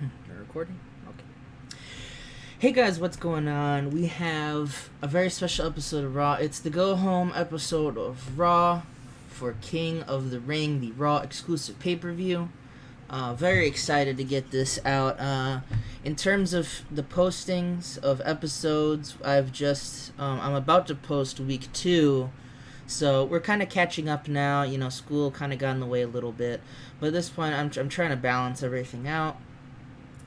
You're recording? Okay. Hey guys, what's going on? We have a very special episode of Raw. It's the go home episode of Raw for King of the Ring, the Raw exclusive pay per view. Very excited to get this out. In terms of the postings of episodes, I'm about to post week 2. So we're kind of catching up now. You know, school kind of got in the way a little bit. But at this point, I'm trying to balance everything out.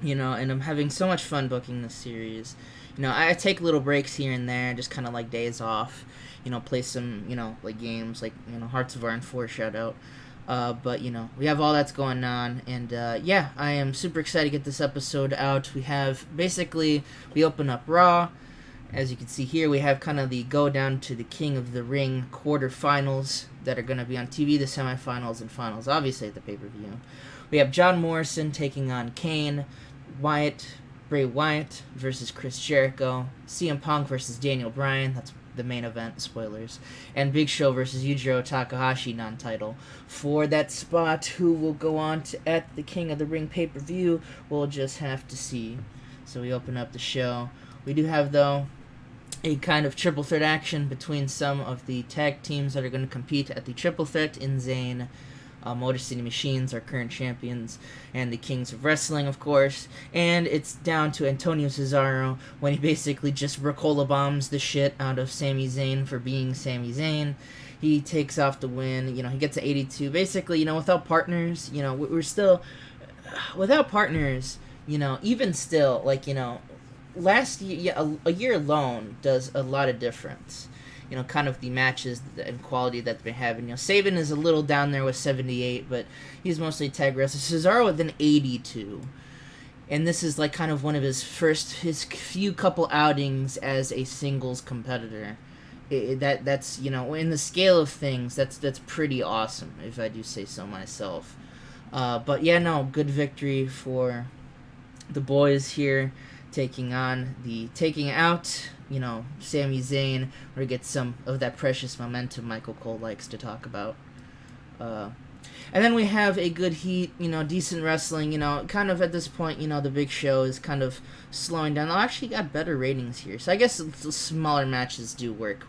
You know, and I'm having so much fun booking this series. You know, I take little breaks here and there, just kind of like days off. You know, play some, like games, like, Hearts of Iron 4 shout out. But, we have all that's going on. And, yeah, I am super excited to get this episode out. We open up Raw. As you can see here, we have kind of the go down to the King of the Ring quarterfinals that are going to be on TV, the semifinals and finals, obviously at the pay-per-view. We have John Morrison taking on Kane, Bray Wyatt versus Chris Jericho, CM Punk versus Daniel Bryan, that's the main event, spoilers, and Big Show versus Yujiro Takahashi, non-title. For that spot, who will go on at the King of the Ring pay-per-view, we'll just have to see. So we open up the show. We do have, though, a kind of triple threat action between some of the tag teams that are going to compete at the triple threat. Insane, Motor City Machines, our current champions, and the Kings of Wrestling, of course. And it's down to Antonio Cesaro when he basically just Ricola bombs the shit out of Sami Zayn for being Sami Zayn. He takes off the win. He gets to 82. Basically, without partners, we're still without partners. Even still, last year, a year alone does a lot of difference. Kind of the matches and quality that they've been having. Sabin is a little down there with 78, but he's mostly tag wrestler. Cesaro with an 82. And this is kind of one of his few couple outings as a singles competitor. That's in the scale of things, that's pretty awesome, if I do say so myself. But yeah, no, good victory for the boys here, taking out Sami Zayn, where he gets some of that precious momentum Michael Cole likes to talk about. And then we have a good heat, decent wrestling, kind of at this point, the Big Show is kind of slowing down. Actually got better ratings here, so I guess the smaller matches do work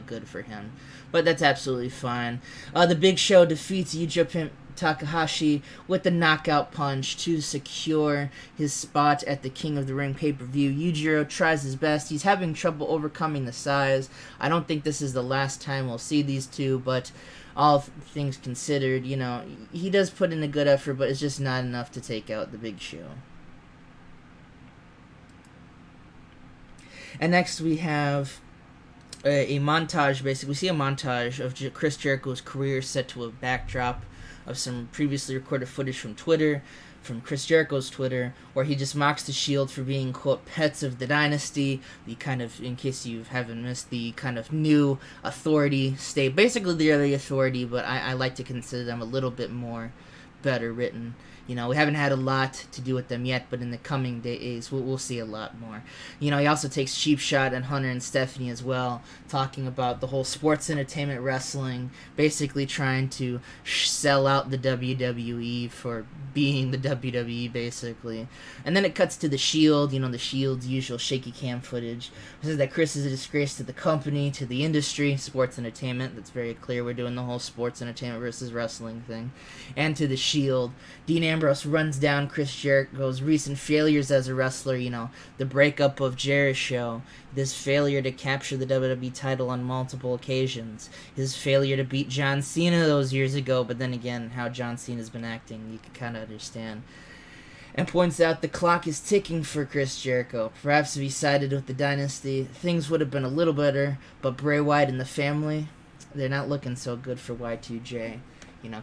good for him. But that's absolutely fine. The Big Show defeats Yujiro Takahashi with the knockout punch to secure his spot at the King of the Ring pay-per-view. Yujiro tries his best. He's having trouble overcoming the size. I don't think this is the last time we'll see these two, but all things considered, he does put in a good effort, but it's just not enough to take out the Big Show. And next we have a montage, basically. We see a montage of Chris Jericho's career set to a backdrop of some previously recorded footage from Chris Jericho's Twitter, where he just mocks the Shield for being, quote, pets of the dynasty, the kind of, in case you haven't missed, the kind of new authority state. Basically, they're the authority, but I like to consider them a little bit more better written. We haven't had a lot to do with them yet, but in the coming days, we'll see a lot more. He also takes cheap shot at Hunter and Stephanie as well, talking about the whole sports entertainment wrestling, basically trying to sell out the WWE for being the WWE, basically. And then it cuts to the Shield, the Shield's usual shaky cam footage. It says that Chris is a disgrace to the company, to the industry, sports entertainment. That's very clear. We're doing the whole sports entertainment versus wrestling thing. And to the Shield. Dean Ambrose runs down Chris Jericho's recent failures as a wrestler, the breakup of Jericho, his failure to capture the WWE title on multiple occasions, his failure to beat John Cena those years ago, but then again, how John Cena's been acting, you can kind of understand. And points out the clock is ticking for Chris Jericho. Perhaps if he sided with the dynasty, things would have been a little better, but Bray Wyatt and the family, they're not looking so good for Y2J.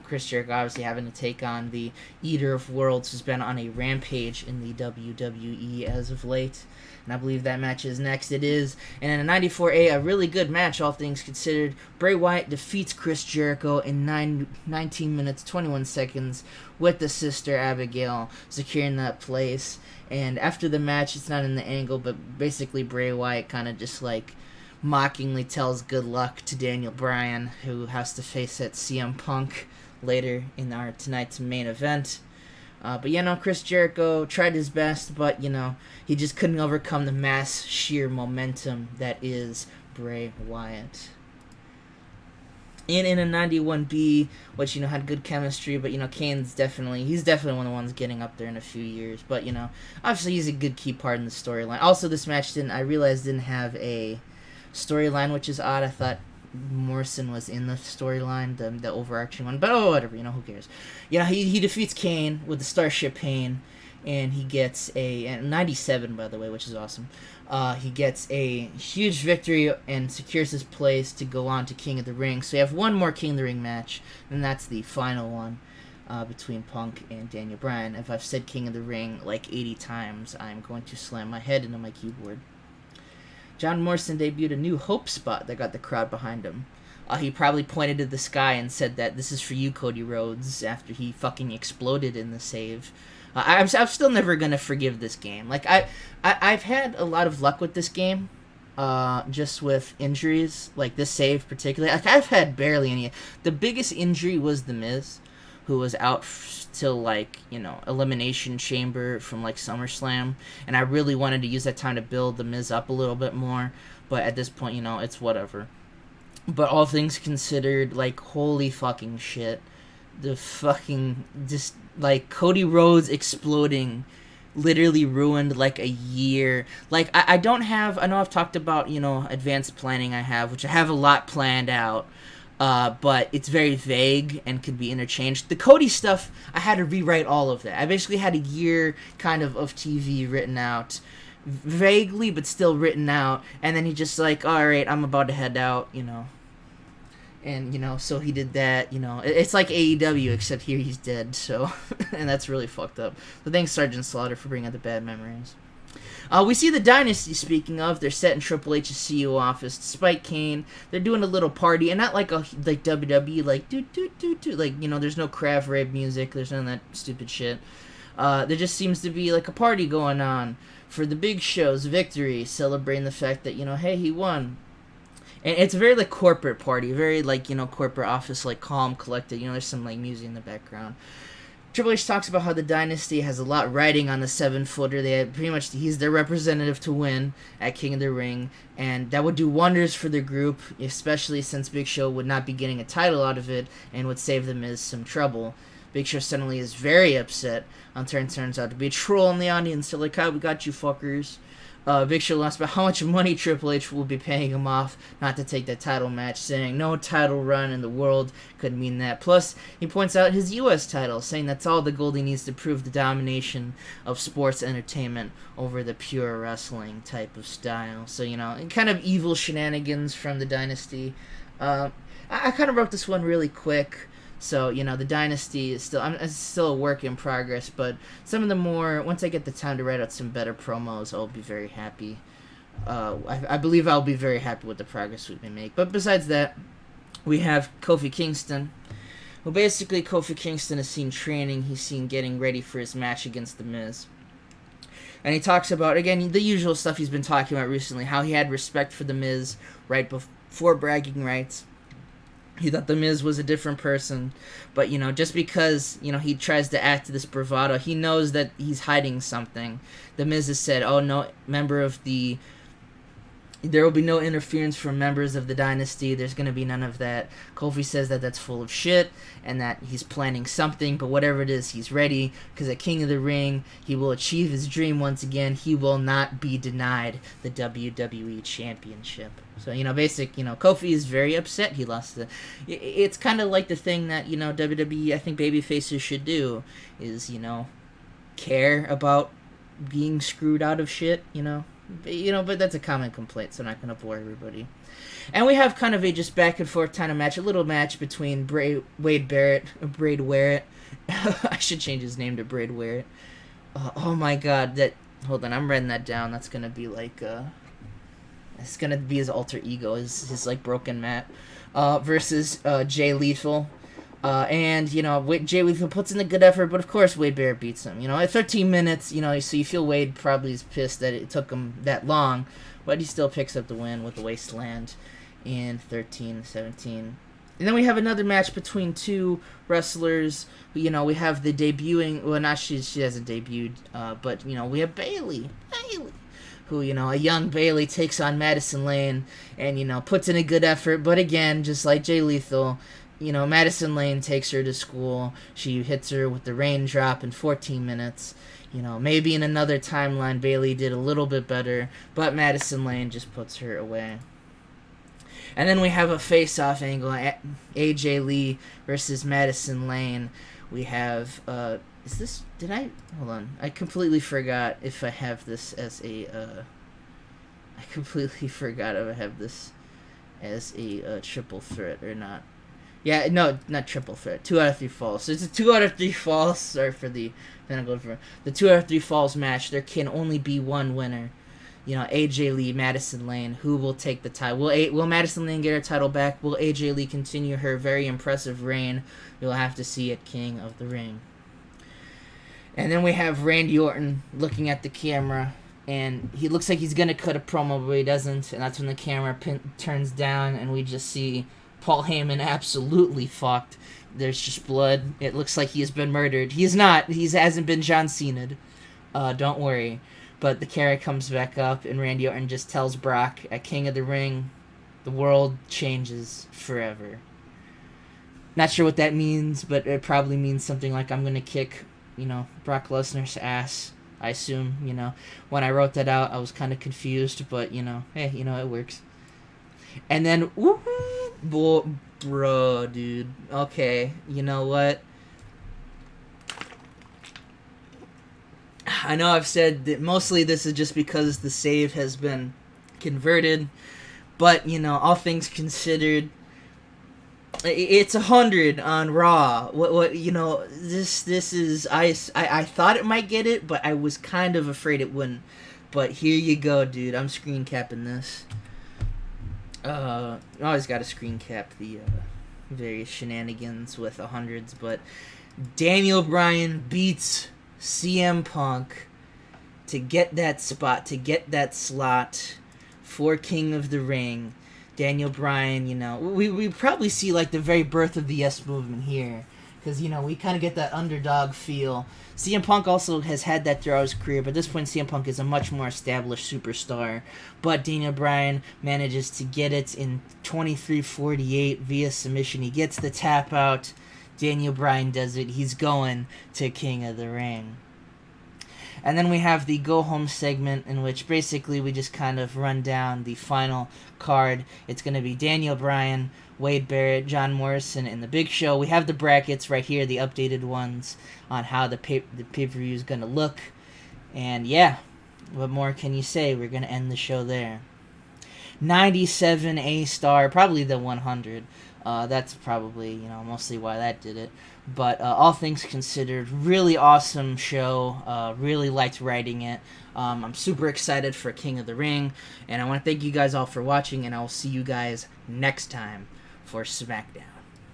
Chris Jericho obviously having to take on the Eater of Worlds, who's been on a rampage in the WWE as of late. And I believe that match is next. It is. And in a 94A, a really good match, all things considered. Bray Wyatt defeats Chris Jericho in 19 minutes, 21 seconds with the sister Abigail securing that place. And after the match, it's not in the angle, but basically Bray Wyatt kind of just mockingly tells good luck to Daniel Bryan, who has to face at CM Punk later in tonight's main event. But Chris Jericho tried his best, but he just couldn't overcome the mass sheer momentum that is Bray Wyatt. And in a 91B, which had good chemistry, but Kane's definitely one of the ones getting up there in a few years. But obviously he's a good key part in the storyline. Also, this match didn't have a storyline, which is odd. I thought Morrison was in the storyline, the overarching one, but whatever, who cares? He defeats Kane with the Starship Pain, and he gets a 97, by the way, which is awesome. He gets a huge victory and secures his place to go on to King of the Ring. So you have one more King of the Ring match, and that's the final one between Punk and Daniel Bryan. If I've said King of the Ring like 80 times, I'm going to slam my head into my keyboard. John Morrison debuted a new Hope spot that got the crowd behind him. He probably pointed to the sky and said that this is for you, Cody Rhodes, after he fucking exploded in the save. I'm still never gonna forgive this game. Like I've had a lot of luck with this game, just with injuries. Like this save particularly, like I've had barely any. The biggest injury was The Miz, who was out till Elimination Chamber from SummerSlam, and I really wanted to use that time to build The Miz up a little bit more. But at this point, it's whatever. But all things considered, holy fucking shit. The fucking, just, Cody Rhodes exploding literally ruined, a year. I don't have, I know I've talked about, advanced planning I have, which I have a lot planned out, but it's very vague and could be interchanged. The Cody stuff, I had to rewrite all of that. I basically had a year kind of TV written out, vaguely, but still written out, and then he just alright, I'm about to head out, And, so he did that, It's like AEW, except here he's dead, so... and that's really fucked up. So thanks, Sergeant Slaughter, for bringing out the bad memories. We see the Dynasty, speaking of. They're set in Triple H's CEO office. Despite Kane, they're doing a little party. And not like WWE, do-do-do-do. There's no Krav Rave music. There's none of that stupid shit. There just seems to be, a party going on for the Big Show's victory, celebrating the fact that, hey, he won. And it's a very, corporate party, very, corporate office, calm, collected. There's some, music in the background. Triple H talks about how the Dynasty has a lot riding on the 7-footer. He's their representative to win at King of the Ring, and that would do wonders for the group, especially since Big Show would not be getting a title out of it and would save The Miz some trouble. Big Show suddenly is very upset. Turns out to be a troll in the audience. They're like, "Hi, we got you fuckers." Big Show asked about how much money Triple H will be paying him off not to take that title match, saying no title run in the world could mean that. Plus, he points out his U.S. title, saying that's all the gold he needs to prove the domination of sports entertainment over the pure wrestling type of style. So, kind of evil shenanigans from the Dynasty. I kind of wrote this one really quick. So, the Dynasty is still a work in progress, but some of the more, once I get the time to write out some better promos, I'll be very happy. I believe I'll be very happy with the progress we can make. But besides that, we have Kofi Kingston. Well, basically, Kofi Kingston is seen training. He's seen getting ready for his match against The Miz. And he talks about, again, the usual stuff he's been talking about recently, how he had respect for The Miz right before bragging rights. He thought The Miz was a different person, but, just because, he tries to act this bravado, he knows that he's hiding something. The Miz has said, oh, no, there will be no interference from members of the Dynasty. There's going to be none of that. Kofi says that that's full of shit and that he's planning something, but whatever it is, he's ready because at King of the Ring, he will achieve his dream once again. He will not be denied the WWE Championship. So, Kofi is very upset he lost it. It's kind of like the thing that, WWE, I think babyfaces should do is, care about being screwed out of shit, but that's a common complaint, so I'm not going to bore everybody. And we have kind of a just back and forth kind of match, a little match between Braid Warrett. I should change his name to Braid Warrett. Oh my god, hold on, I'm writing that down. That's going to be it's going to be his alter ego, his broken Matt, versus Jay Lethal. And, Jay Lethal puts in a good effort, but of course Wade Barrett beats him. At 13 minutes, so you feel Wade probably is pissed that it took him that long, but he still picks up the win with the Wasteland in 13-17. And then we have another match between two wrestlers. We have the debuting. Well, not she hasn't debuted, but we have Bayley, who a young Bayley takes on Madison Lane, and puts in a good effort. But again, just like Jay Lethal, Madison Lane takes her to school. She hits her with the raindrop in 14 minutes. Maybe in another timeline, Bayley did a little bit better, but Madison Lane just puts her away. And then we have a face-off angle, AJ Lee versus Madison Lane. We have, hold on. I completely forgot if I have this as a triple threat or not. Yeah, no, not triple threat. 2 out of 3 falls. So it's a 2 out of 3 falls. Sorry for the 2 out of 3 falls match. There can only be one winner. AJ Lee, Madison Lane. Who will take the title? Will Madison Lane get her title back? Will AJ Lee continue her very impressive reign? You'll have to see at King of the Ring. And then we have Randy Orton looking at the camera, and he looks like he's gonna cut a promo, but he doesn't. And that's when the camera turns down, and we just see Paul Heyman absolutely fucked. There's just blood. It looks like he has been murdered. He's not. He hasn't been John Cena'd. Don't worry. But the camera comes back up, and Randy Orton just tells Brock at King of the Ring, the world changes forever. Not sure what that means, but it probably means something like I'm going to kick, Brock Lesnar's ass, I assume, When I wrote that out, I was kind of confused, but, hey, it works. And then, bro, dude. Okay, you know what? I know I've said that mostly this is just because the save has been converted, but, all things considered, it's 100 on Raw. This is, I thought it might get it, but I was kind of afraid it wouldn't. But here you go, dude. I'm screen capping this. I always got to screen cap the various shenanigans with 100s, but Daniel Bryan beats CM Punk to get that spot, to get that slot for King of the Ring. Daniel Bryan, we probably see like the very birth of the Yes Movement here, because we kind of get that underdog feel. CM Punk also has had that throughout his career, but at this point CM Punk is a much more established superstar. But Daniel Bryan manages to get it in 23:48 via submission. He gets the tap out. Daniel Bryan does it. He's going to King of the Ring. And then we have the go home segment, in which basically we just kind of run down the final card. It's going to be Daniel Bryan, Wade Barrett, John Morrison, and The Big Show. We have the brackets right here, the updated ones, on how the pay-per-view is going to look. And yeah, what more can you say? We're going to end the show there. 97 A-star, probably the 100. That's probably, mostly why that did it. But all things considered, really awesome show. Really liked writing it. I'm super excited for King of the Ring. And I want to thank you guys all for watching, and I will see you guys next time for SmackDown.